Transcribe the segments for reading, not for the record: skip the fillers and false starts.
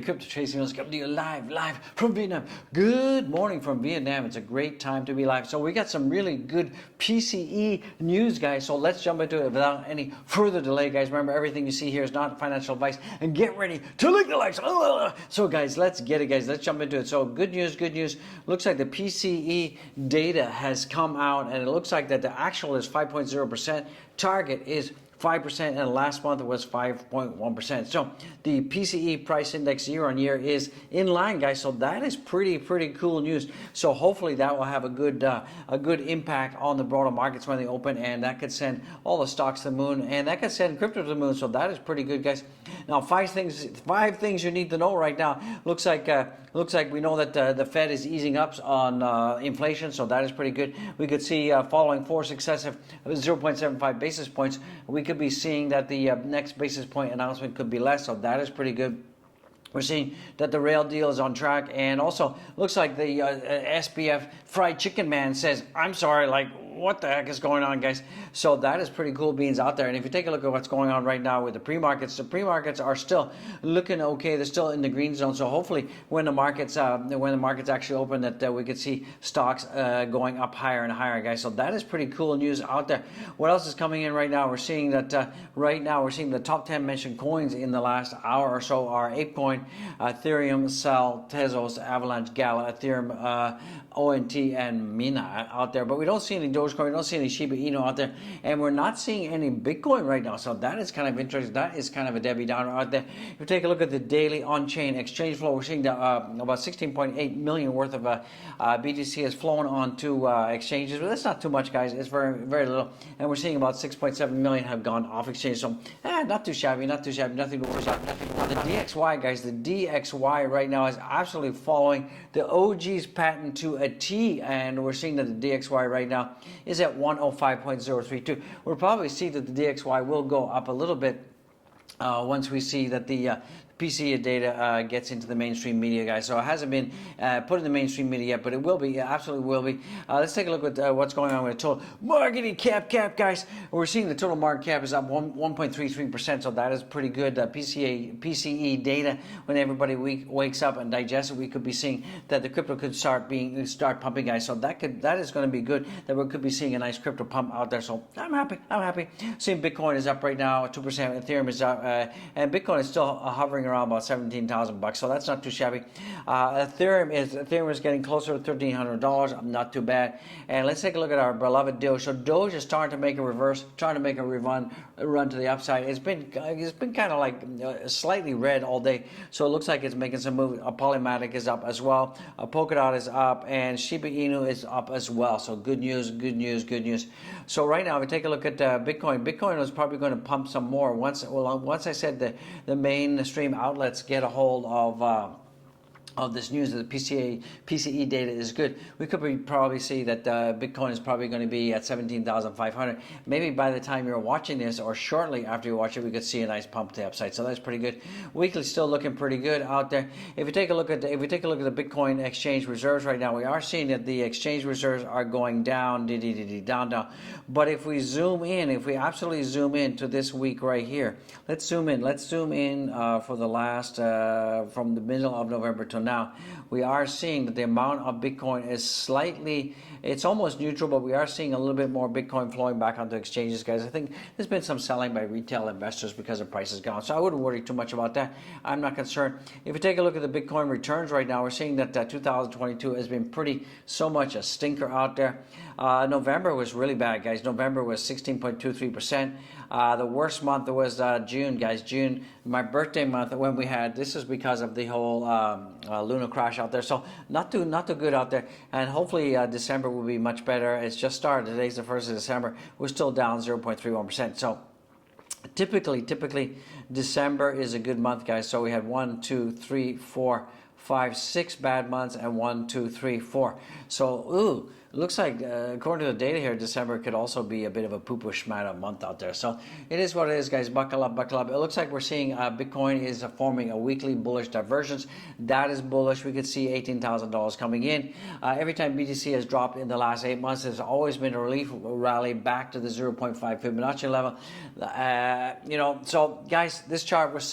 Crypto Trading News coming to you live from Vietnam. Good morning from Vietnam. It's a great time to be live. So we got some really good PCE news, guys. So let's jump into it without any further delay, guys. Remember, everything you see here is not financial advice. And get ready to lick the likes. So, guys, let's get it, guys. Let's jump into it. So good news, good news. Looks like the PCE data has come out, and it looks like that the actual is 5.0%. Target is 5%, and last month it was 5.1%. So the PCE price index year on year is in line, guys. So that is pretty cool news. So hopefully that will have a good impact on the broader markets when they open, and that could send all the stocks to the moon, and that could send crypto to the moon. So that is pretty good, guys. Now five things you need to know right now. Looks like we know that the Fed is easing up on inflation, so that is pretty good. We could see following 4 successive 0.75 basis points, we could be seeing that the next basis point announcement could be less, so that is pretty good. We're seeing that the rail deal is on track, and also looks like the SBF fried chicken man says, I'm sorry, like, what the heck is going on, guys? So that is pretty cool beans out there. And if you take a look at what's going on right now with the pre-markets are still looking okay. They're still in the green zone. So hopefully when the markets actually open, that we could see stocks going up higher and higher, guys. So that is pretty cool news out there. What else is coming in right now? We're seeing that right now we're seeing the top 10 mentioned coins in the last hour or so are ApeCoin, Ethereum, Sol, Tezos, Avalanche, Gala, Ethereum, ONT, and Mina out there. But we don't see any Dogecoin, we don't see any Shiba Inu out there, and we're not seeing any Bitcoin right now. So that is kind of interesting. That is kind of a Debbie Downer out there. If you take a look at the daily on-chain exchange flow, we're seeing that about 16.8 million worth of BTC has flown onto exchanges, but that's not too much, guys. It's very little, and we're seeing about 6.7 million have gone off exchange. So not too shabby, nothing to worry about. The DXY, guys, the DXY right now is absolutely following the OG's patent to a T, and we're seeing that the DXY right now is at 105.032. We'll probably see that the DXY will go up a little bit once we see that the PCE data gets into the mainstream media, guys. So it hasn't been put in the mainstream media yet, but it will be. It absolutely will be. Let's take a look at what's going on with the total market cap, guys. We're seeing the total market cap is up 1.33%, so that is pretty good. PCE data, when everybody wakes up and digests it, we could be seeing that the crypto could start pumping, guys. So that is going to be good. That we could be seeing a nice crypto pump out there. So I'm happy. Seeing Bitcoin is up right now, 2%. Ethereum is up, and Bitcoin is still hovering around about $17,000, so that's not too shabby. Ethereum is getting closer to $1,300, not too bad. And let's take a look at our beloved Doge. So Doge is starting to make a reverse, trying to make a run to the upside. It's been kind of like slightly red all day, so it looks like it's making some move. Polymatic is up as well. Polkadot is up, and Shiba Inu is up as well. So good news. So right now, if we take a look at Bitcoin. Bitcoin is probably going to pump some more once I said the mainstream outlets get a hold of this news that the PCE data is good. We could probably see that Bitcoin is probably going to be at 17,500. Maybe by the time you're watching this, or shortly after you watch it, we could see a nice pump to the upside. So that's pretty good. Weekly still looking pretty good out there. If we take a look at the Bitcoin exchange reserves right now, we are seeing that the exchange reserves are going down, down. But if we absolutely zoom in to this week right here, let's zoom in for the last from the middle of November to now, we are seeing that the amount of Bitcoin is it's almost neutral, but we are seeing a little bit more Bitcoin flowing back onto exchanges, guys. I think there's been some selling by retail investors because the price has gone. So I wouldn't worry too much about that. I'm not concerned. If you take a look at the Bitcoin returns right now, we're seeing that 2022 has been so much a stinker out there. November was really bad, guys. November was 16.23%. The worst month was June, guys. June, my birthday month, when this is because of the whole Luna crash out there. So not too good out there. And hopefully December will be much better. It's just started. Today's the 1st of December. We're still down 0.31%. So typically December is a good month, guys. So we had 1, 2, 3, 4, 5, 6 bad months, and 1, 2, 3, 4. So, ooh, it looks like, according to the data here, December could also be a bit of a poo-poo schmata month out there. So it is what it is, guys. Buckle up, buckle up. It looks like we're seeing Bitcoin is forming a weekly bullish divergence. That is bullish. We could see $18,000 coming in. Every time BTC has dropped in the last 8 months, there's always been a relief rally back to the 0.5 Fibonacci level. So guys, this chart was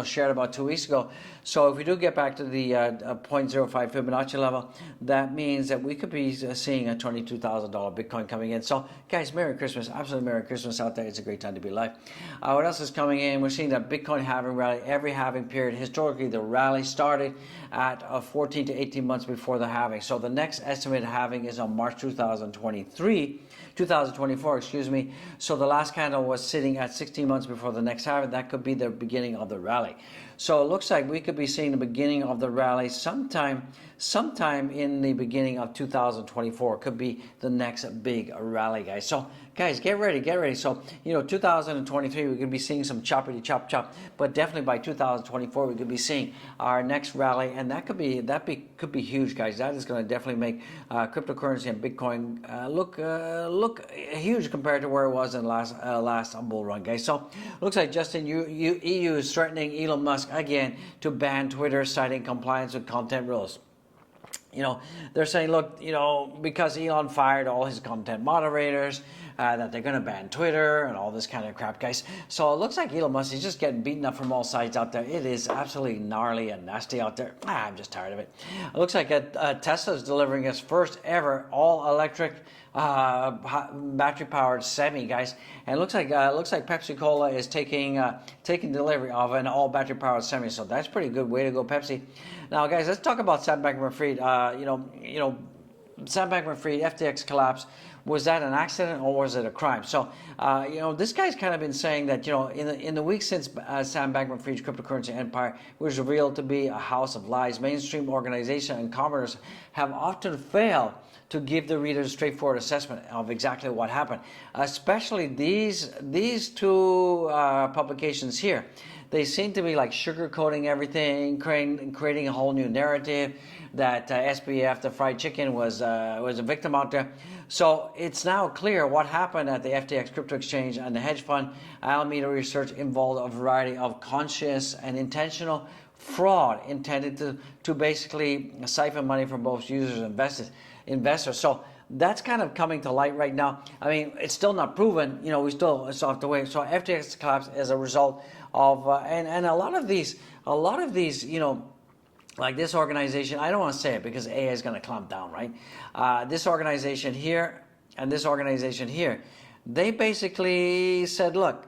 shared about 2 weeks ago. So if we do get back to the 0.05 Fibonacci level, that means that we could be seeing a $22,000 Bitcoin coming in. So guys, Merry Christmas, absolutely Merry Christmas out there. It's a great time to be alive. What else is coming in? We're seeing that Bitcoin halving rally, every halving period. Historically, the rally started at 14 to 18 months before the halving. So the next estimated halving is on March 2024, excuse me. So the last candle was sitting at 16 months before the next halving. That could be the beginning of the rally. So it looks like we could be seeing the beginning of the rally sometime in the beginning of 2024. Could be the next big rally, guys. So guys, get ready, get ready. So 2023 we could be seeing some choppity chop, but definitely by 2024 we could be seeing our next rally, and that could be huge, guys. That is going to definitely make cryptocurrency and Bitcoin look huge compared to where it was in last bull run, guys. So looks like Justin, EU is threatening Elon Musk again to ban Twitter, citing compliance with content rules. They're saying, look, because Elon fired all his content moderators, that they're going to ban Twitter and all this kind of crap, guys. So it looks like Elon Musk is just getting beaten up from all sides out there. It is absolutely gnarly and nasty out there. I'm just tired of it. It looks like Tesla is delivering its first ever all-electric battery-powered semi, guys. And it looks like Pepsi-Cola is taking delivery of an all battery-powered semi. So that's pretty good. Way to go, Pepsi. Now, guys, let's talk about Sam Bankman-Fried. Sam Bankman-Fried, FTX collapse. Was that an accident or was it a crime? So, this guy's kind of been saying that, in the weeks since Sam Bankman-Fried's cryptocurrency empire was revealed to be a house of lies, mainstream organizations and commenters have often failed to give the readers a straightforward assessment of exactly what happened. Especially these two publications here. They seem to be like sugarcoating everything, creating a whole new narrative that SBF, the fried chicken, was a victim out there. So it's now clear what happened at the FTX crypto exchange and the hedge fund. Alameda Research involved a variety of conscious and intentional fraud intended to basically siphon money from both users and investors. So that's kind of coming to light right now. I mean, it's still not proven. We still have to wait. So FTX collapse as a result of and a lot of these, like this organization, I don't want to say it because AA is going to clamp down, right? This organization here and this organization here, they basically said, look,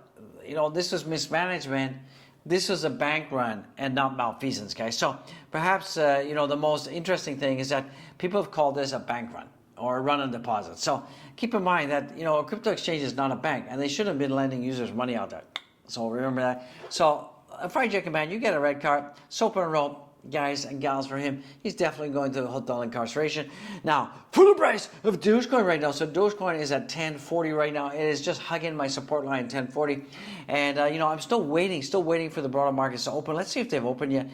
this was mismanagement. This was a bank run and not malfeasance, guys. So perhaps, the most interesting thing is that people have called this a bank run or a run on deposits. So keep in mind that, a crypto exchange is not a bank and they shouldn't have been lending users money out there. So remember that. So, Fried Chicken Man, you get a red card. Soap and rope, guys and gals, for him. He's definitely going to hotel incarceration. Now, for the price of Dogecoin right now. So Dogecoin is at 1040 right now. It is just hugging my support line, 1040. And, I'm still waiting for the broader markets to open. Let's see if they've opened yet.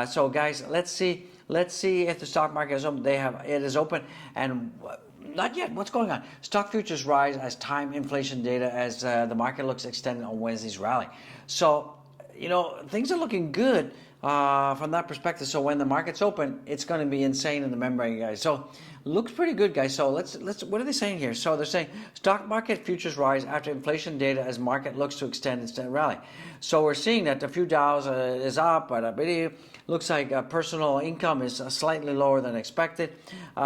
So, guys, let's see if the stock market is open. It is open. And not yet. What's going on? Stock futures rise as time inflation data as the market looks extended on Wednesday's rally. So, things are looking good from that perspective. So when the market's open, it's going to be insane in the membrane, guys. So looks pretty good, guys. So let's what are they saying here? So they're saying stock market futures rise after inflation data as market looks to extend its rally. So we're seeing that the few Dows is up, but I believe looks like personal income is slightly lower than expected.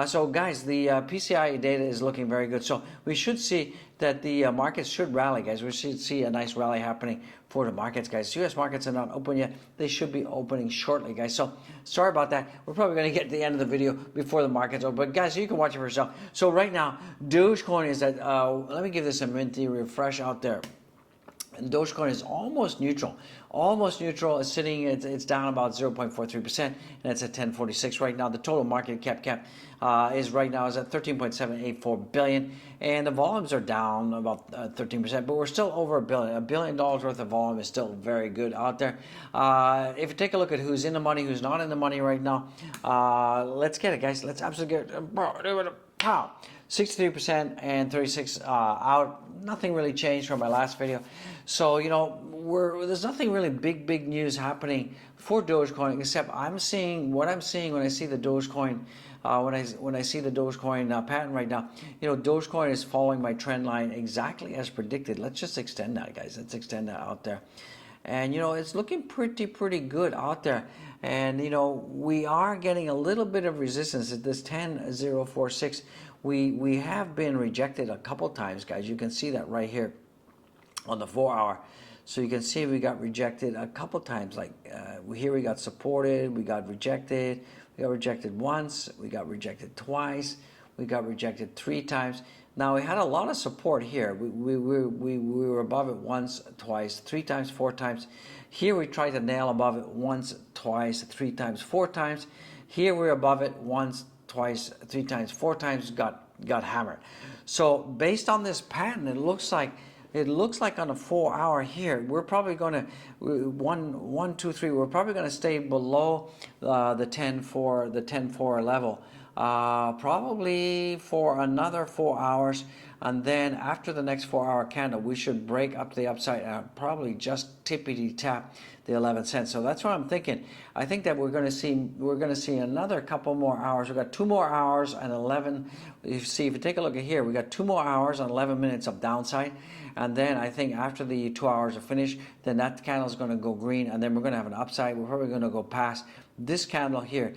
So guys, the PCI data is looking very good. So we should see that the markets should rally, guys. We should see a nice rally happening for the markets, guys. U.S. markets are not open yet. They should be opening shortly, guys. So sorry about that. We're probably going to get to the end of the video before the markets open. But guys, you can watch it for yourself. So right now, Dogecoin is at, let me give this a minty refresh out there. And Dogecoin is almost neutral. Almost neutral. It's sitting. It's down about 0.43%, and it's at 1046 right now. The total market cap is right now is at 13.784 billion, and the volumes are down about 13%. But we're still over $1 billion worth of volume is still very good out there. If you take a look at who's in the money, who's not in the money right now, let's get it, guys. Let's absolutely get it. Pow. 63% and 36 out. Nothing really changed from my last video. So, you know, there's nothing really big news happening for Dogecoin, except I'm seeing what I'm seeing when I see the Dogecoin when I see the Dogecoin pattern right now. You know, Dogecoin is following my trend line exactly as predicted. Let's just extend that, guys. Let's extend that out there. And, you know, it's looking pretty good out there. And, you know, we are getting a little bit of resistance at this 10.046. We have been rejected a couple times, guys. You can see that right here on the 4 hour. So you can see we got rejected a couple times. Like here we got supported, we got rejected. We got rejected once, we got rejected twice, we got rejected 3 times. Now we had a lot of support here. We were above it once, twice, 3 times, 4 times. Here we tried to nail above it once, twice, 3 times, 4 times. Here we're above it once, twice, 3 times, 4 times, got hammered. So based on this pattern, it looks like on a 4 hour here, we're probably going to, 1, 2, 3, we're probably going to stay below the 10.4 level, probably for another 4 hours. And then after the next 4 hour candle, we should break up to the upside and probably just tippity tap the 11 cents. So that's what I'm thinking. I think that we're going to see another couple more hours. We've got 2 more hours and 11. If you take a look at here, we got 2 more hours and 11 minutes of downside. And then I think after the 2 hours are finished, then that candle is going to go green, and then we're going to have an upside. We're probably going to go past this candle here.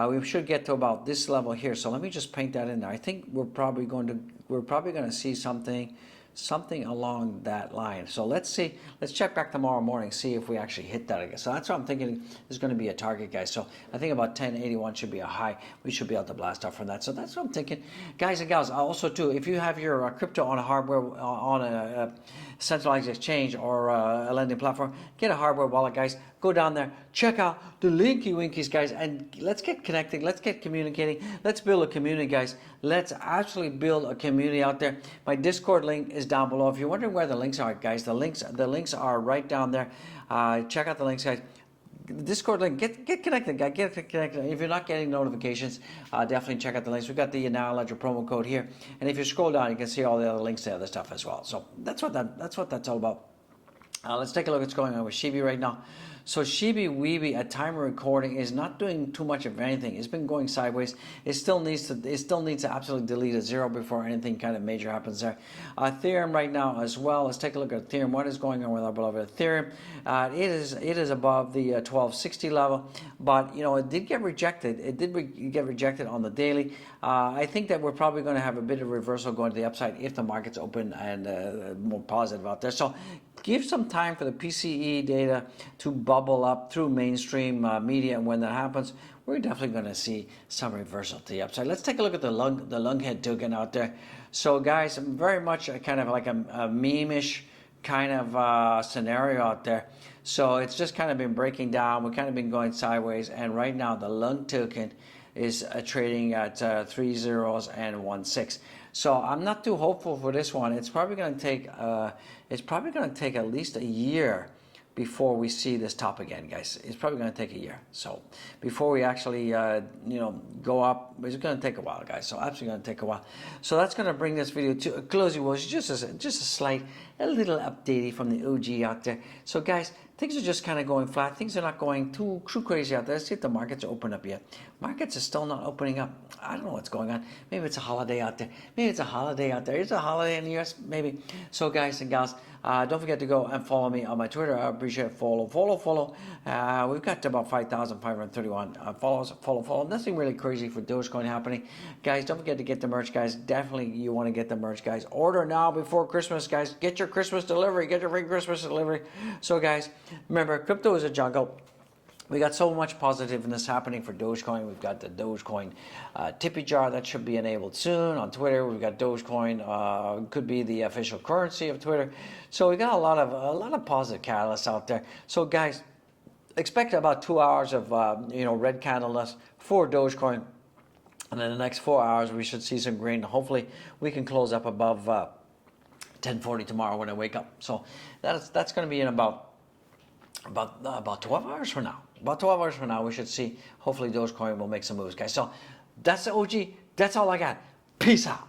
We should get to about this level here. So let me just paint that in there. I think we're probably going to see something along that line. So let's see. Let's check back tomorrow morning, see if we actually hit that again. So that's what I'm thinking is going to be a target, guys. So I think about 1081 should be a high. We should be able to blast off from that. So that's what I'm thinking, guys and gals. Also too, if you have your crypto on a hardware on a centralized exchange or a lending platform, get a hardware wallet, guys. Go down there, check out the linky winkies, guys, and let's get connected. Let's get communicating. Let's build a community, guys. Let's actually build a community out there. My Discord link is down below. If you're wondering where the links are, guys, the links are right down there. Check out the links, guys. Discord link, get connected, guys. Get connected. If you're not getting notifications, definitely check out the links. We've got the Now Ledger promo code here, and if you scroll down, you can see all the other links to the other stuff as well. So that's what that's all about. Let's take a look at what's going on with Shibi right now. So Shibi Weeby at time of recording is not doing too much of anything. It's been going sideways. It still needs to absolutely delete a 0 before anything kind of major happens there. Ethereum right now as well. Let's take a look at Ethereum. What is going on with our beloved Ethereum? It is above the 1260 level, but you know it did get rejected. It did get rejected on the daily. I think that we're probably going to have a bit of reversal going to the upside if the market's open and more positive out there. So give some time for the PCE data to bubble up through mainstream media, and when that happens, we're definitely going to see some reversal to the upside. Let's take a look at the lunghead token out there. So guys, very much kind of like a meme-ish kind of scenario out there. So it's just kind of been breaking down. We've kind of been going sideways, and right now the lung token is trading at 3 zeros and 1 6. So I'm not too hopeful for this one. It's probably going to take at least a year before we see this top again, guys. It's probably going to take a year. So before we actually go up, it's going to take a while, guys. So absolutely going to take a while. So that's going to bring this video to a close. It was just a little update from the OG out there. So guys, things are just kind of going flat. Things are not going too crazy out there. Let's see if the markets open up yet. Markets are still not opening up. I don't know what's going on. Maybe it's a holiday out there. Maybe it's a holiday out there. It's a holiday in the US, maybe. So guys and gals, don't forget to go and follow me on my Twitter. I appreciate it. Follow. We've got about 5,531 follows. Follow. Nothing really crazy for Dogecoin happening. Guys, don't forget to get the merch, guys. Definitely you want to get the merch, guys. Order now before Christmas, guys. Get your Christmas delivery. Get your free Christmas delivery. So guys, remember, crypto is a jungle. We got so much positiveness happening for Dogecoin. We've got the Dogecoin tippy jar that should be enabled soon. On Twitter, we've got Dogecoin could be the official currency of Twitter. So we got a lot of positive catalysts out there. So guys, expect about 2 hours of red candleness for Dogecoin, and in the next 4 hours we should see some green. Hopefully we can close up above 1040 tomorrow when I wake up. So that's going to be in about 12 hours from now. About 12 hours from now, we should see, hopefully Dogecoin will make some moves, guys. So that's the OG. That's all I got. Peace out.